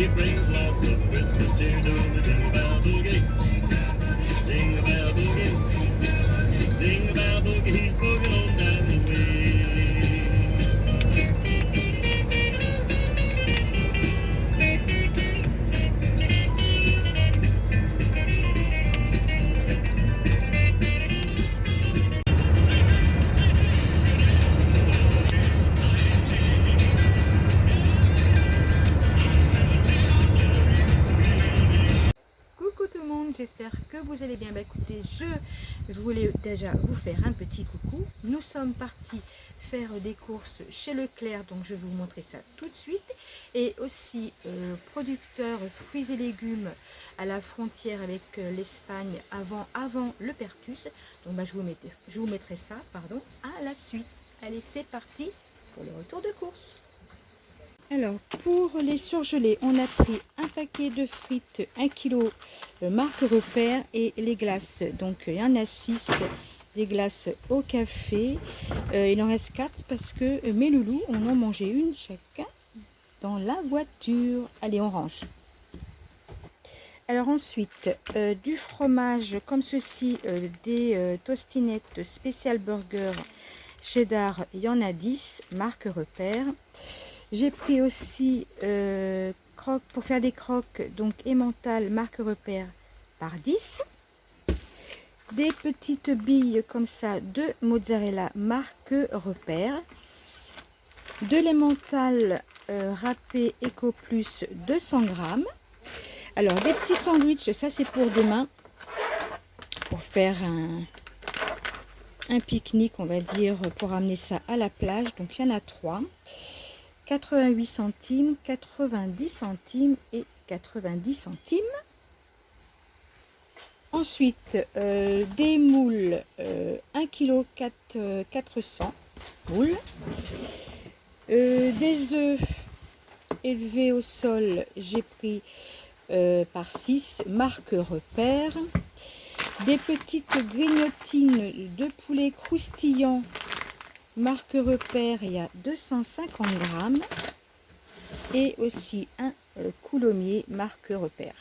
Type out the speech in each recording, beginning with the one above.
He brings lots of Christmas cheer to the Jingle Bell Boogie. Jingle Bell Boogie. Jingle Bell Boogie, he's boogie on down the way. Coucou tout le monde, j'espère que vous allez bien. Bah, écoutez, je voulais déjà vous faire un petit coucou. Nous sommes partis faire des courses chez Leclerc, donc je vais vous montrer ça tout de suite. Et aussi producteur fruits et légumes à la frontière avec l'Espagne avant le Pertus. Donc bah, je vous mettrai ça à la suite. Allez, c'est parti pour le retour de course. Alors, pour les surgelés, on a pris un paquet de frites, 1 kg marque Repère, et les glaces. Donc, il y en a 6, des glaces au café. Il en reste 4 parce que mes loulous en ont mangé une chacun dans la voiture. Allez, on range. Alors ensuite, du fromage comme ceci, des tostinettes spécial burger cheddar, il y en a 10, marque Repère. J'ai pris aussi croque pour faire des croques, donc emmental marque Repère par 10. Des petites billes comme ça de mozzarella marque Repère. De l'emmental râpé Eco Plus 200 grammes. Alors des petits sandwichs, ça c'est pour demain, pour faire un pique-nique, on va dire, pour amener ça à la plage. Donc il y en a 3. 88 centimes, 90 centimes et 90 centimes. Ensuite, des moules, 1 kg 400 moules. Des œufs élevés au sol, j'ai pris par 6, marque Repère. Des petites grignotines de poulet croustillant, marque Repère, il y a 250 grammes. Et aussi un coulommier, marque Repère.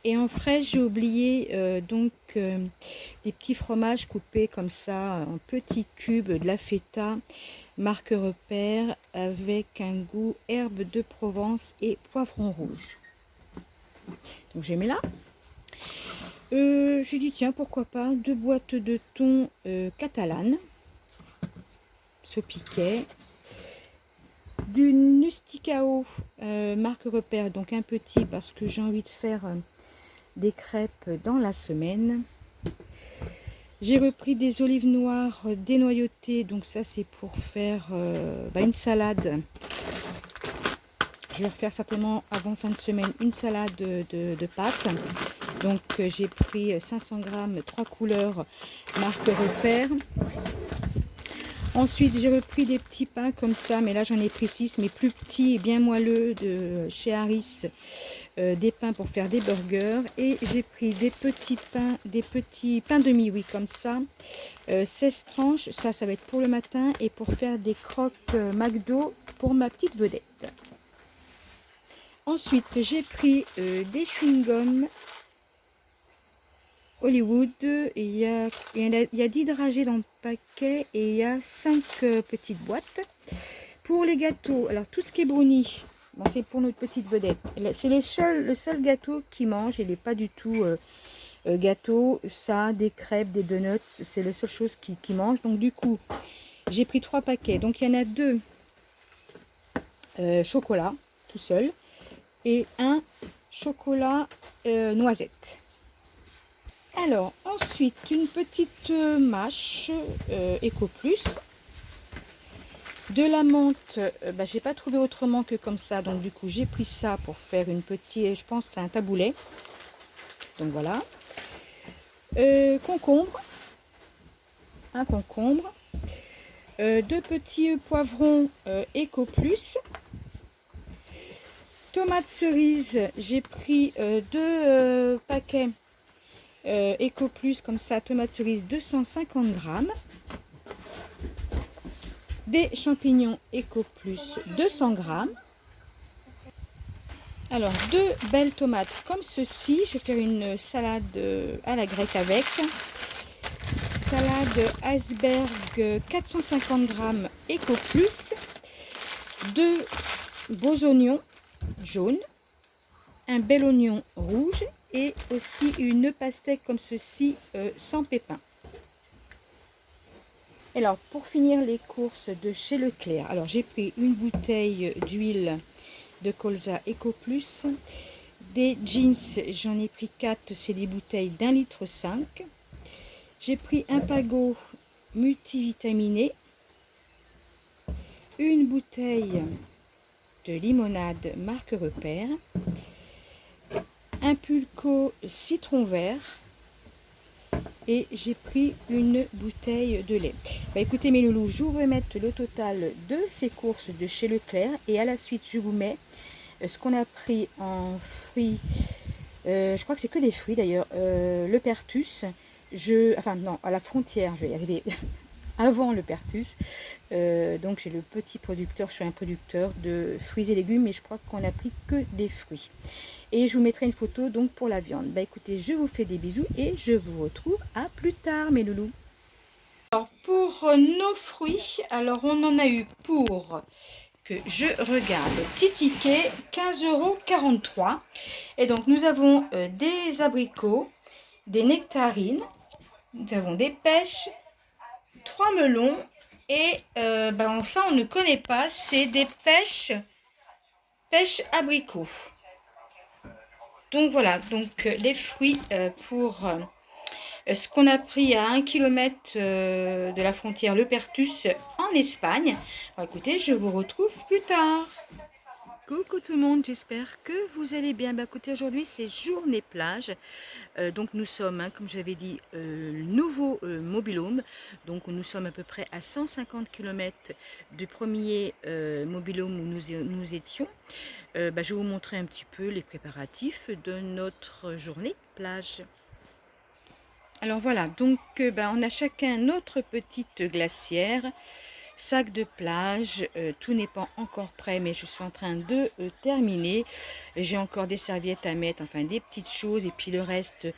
Et en frais, j'ai oublié des petits fromages coupés comme ça en petits cubes, de la feta, marque Repère, avec un goût herbe de Provence et poivron rouge. Donc j'ai mis là. J'ai dit tiens, pourquoi pas 2 boîtes de thon catalane, ce piquet, du Nusticao marque Repère, donc un petit parce que j'ai envie de faire des crêpes dans la semaine. J'ai repris des olives noires dénoyautées, donc ça c'est pour faire une salade. Je vais refaire certainement avant fin de semaine une salade de pâtes. Donc j'ai pris 500 grammes, 3 couleurs, marque Repère. Ensuite j'ai repris des petits pains comme ça, mais là j'en ai pris 6, mais plus petits et bien moelleux de chez Harris, des pains pour faire des burgers. Et j'ai pris des petits pains de mie, oui, comme ça, 16 tranches, ça va être pour le matin et pour faire des croques McDo pour ma petite vedette. Ensuite j'ai pris des chewing-gums Hollywood, il y a 10 dragées dans le paquet et il y a 5 petites boîtes. Pour les gâteaux, alors tout ce qui est brownie, bon, c'est pour notre petite vedette. C'est le seul gâteau qui mange, il n'est pas du tout gâteau. Ça, des crêpes, des donuts, c'est la seule chose qui mange. Donc du coup, j'ai pris 3 paquets. Donc il y en a 2 chocolat, tout seul, et un chocolat noisette. Alors, ensuite, une petite mâche Eco Plus. De la menthe, j'ai pas trouvé autrement que comme ça. Donc, du coup, j'ai pris ça pour faire une petite, je pense, c'est un taboulet. Donc, voilà. Concombre. Un concombre. 2 petits poivrons Eco Plus. Tomates cerises, j'ai pris 2 paquets. Eco Plus comme ça, tomates cerises 250 grammes. Des champignons Eco Plus 200 grammes. Alors, 2 belles tomates comme ceci. Je vais faire une salade à la grecque avec. Salade iceberg 450 g Eco Plus. 2 beaux oignons jaunes. Un bel oignon rouge. Et aussi une pastèque comme ceci sans pépins. Alors, pour finir les courses de chez Leclerc. Alors, j'ai pris une bouteille d'huile de colza Eco Plus, des jeans, j'en ai pris 4, c'est des bouteilles d'1,5 litre. J'ai pris un pago multivitaminé, une bouteille de limonade marque Repère, un pulco citron vert et j'ai pris une bouteille de lait. Bah, écoutez mes loulous, je vais mettre le total de ces courses de chez Leclerc et à la suite je vous mets ce qu'on a pris en fruits. Je crois que c'est que des fruits d'ailleurs. Le Pertus, enfin non, à la frontière, je vais y arriver avant le Pertus. Donc j'ai le petit producteur, je suis un producteur de fruits et légumes, mais je crois qu'on a pris que des fruits. Et je vous mettrai une photo donc pour la viande. Bah écoutez, je vous fais des bisous et je vous retrouve à plus tard mes loulous. Alors pour nos fruits, alors on en a eu pour que je regarde, petit ticket 15,43 €. Et donc nous avons des abricots, des nectarines, nous avons des pêches, 3 melons et ça on ne connaît pas, c'est des pêches abricots. Donc voilà, donc les fruits pour ce qu'on a pris à 1 km de la frontière Le Pertus en Espagne. Bon, écoutez, je vous retrouve plus tard. Coucou tout le monde, j'espère que vous allez bien. Bah, écoutez, aujourd'hui c'est journée plage. Donc nous sommes, comme j'avais dit, nouveau mobil-home. Donc nous sommes à peu près à 150 km du premier mobil-home où nous étions. Je vais vous montrer un petit peu les préparatifs de notre journée plage. Alors voilà, donc on a chacun notre petite glacière, sac de plage, tout n'est pas encore prêt mais je suis en train de terminer. J'ai encore des serviettes à mettre, enfin des petites choses et puis le reste,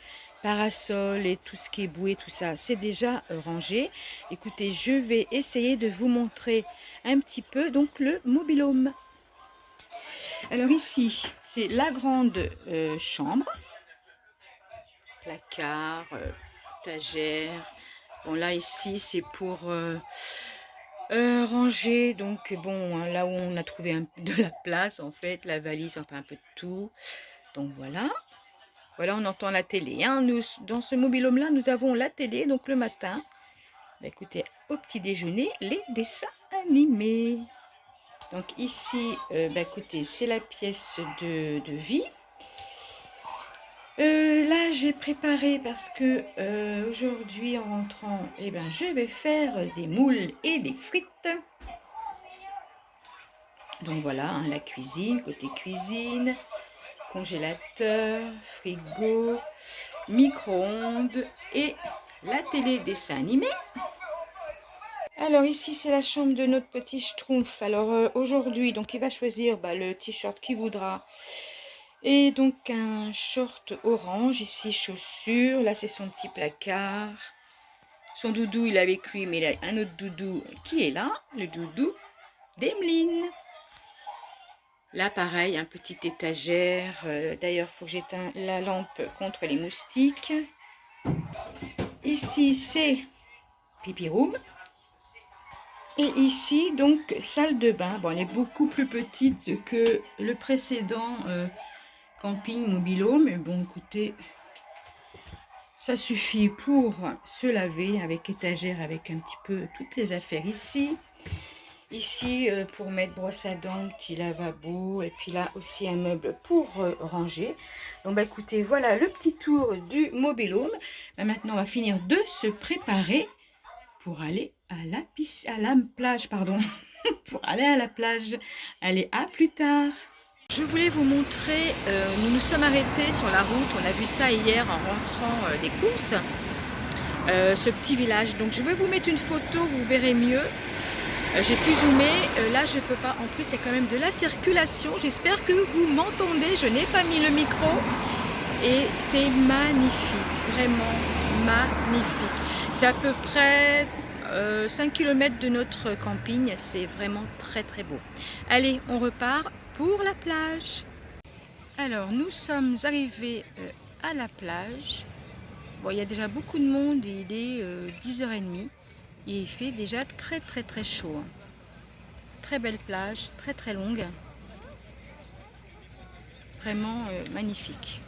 parasol et tout ce qui est bouée, tout ça, c'est déjà rangé. Écoutez, je vais essayer de vous montrer un petit peu donc le mobil-home. Alors ici, c'est la grande chambre, placard, étagère. Bon là ici c'est pour ranger, donc bon là où on a trouvé de la place en fait, la valise, enfin un peu de tout. Donc voilà, on entend la télé. Hein. Nous, dans ce mobil-home là, nous avons la télé, donc le matin. Écoutez, au petit déjeuner, les dessins animés. Donc ici, écoutez, c'est la pièce de vie. Là, j'ai préparé parce que aujourd'hui, en rentrant, je vais faire des moules et des frites. Donc voilà, hein, la cuisine, côté cuisine, congélateur, frigo, micro-ondes et la télé dessin animé. Alors ici c'est la chambre de notre petit schtroumpf. Alors aujourd'hui donc il va choisir le t-shirt qu'il voudra. Et donc un short orange, ici chaussures, là c'est son petit placard. Son doudou il est avec lui mais il a un autre doudou qui est là, le doudou d'Emeline. Là pareil, un petit étagère, d'ailleurs il faut que j'éteins la lampe contre les moustiques. Ici c'est pipi room. Et ici, donc, salle de bain. Bon, elle est beaucoup plus petite que le précédent camping mobil-home. Mais bon, écoutez, ça suffit pour se laver avec étagère, avec un petit peu toutes les affaires ici. Ici, pour mettre brosse à dents, petit lavabo. Et puis là aussi, un meuble pour ranger. Donc, écoutez, voilà le petit tour du mobil-home. Maintenant, on va finir de se préparer pour aller à la plage, pardon. Pour aller à la plage. Allez, à plus tard. Je voulais vous montrer, nous nous sommes arrêtés sur la route, on a vu ça hier en rentrant des courses, ce petit village. Donc je vais vous mettre une photo, vous verrez mieux. J'ai pu zoomer, là je peux pas, en plus il y a quand même de la circulation, j'espère que vous m'entendez, je n'ai pas mis le micro et c'est magnifique, vraiment magnifique. C'est à peu près 5 km de notre camping, c'est vraiment très très beau. Allez, on repart pour la plage. Alors nous sommes arrivés à la plage. Bon, il y a déjà beaucoup de monde, il est 10h30 et il fait déjà très très très chaud. Très belle plage, très très longue. Vraiment magnifique.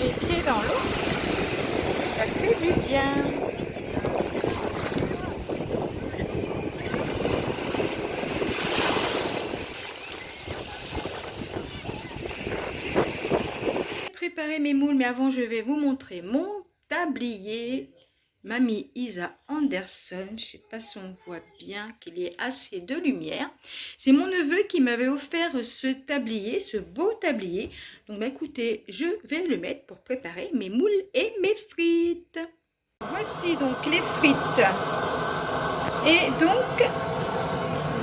Les pieds dans l'eau, ça fait du bien. Préparer mes moules, mais avant je vais vous montrer mon tablier Mamie Isa Anderson. Je ne sais pas si on voit bien qu'il y ait assez de lumière. C'est mon neveu qui m'avait offert ce tablier, ce beau tablier. Donc écoutez, je vais le mettre pour préparer mes moules et mes frites. Voici donc les frites et donc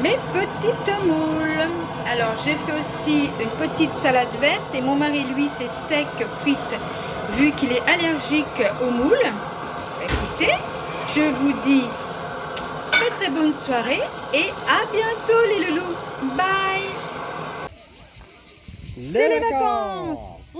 mes petites moules. Alors j'ai fait aussi une petite salade verte et mon mari lui c'est steak frites vu qu'il est allergique aux moules. Écoutez, je vous dis très très bonne soirée et à bientôt les loulous. Bye. C'est les vacances.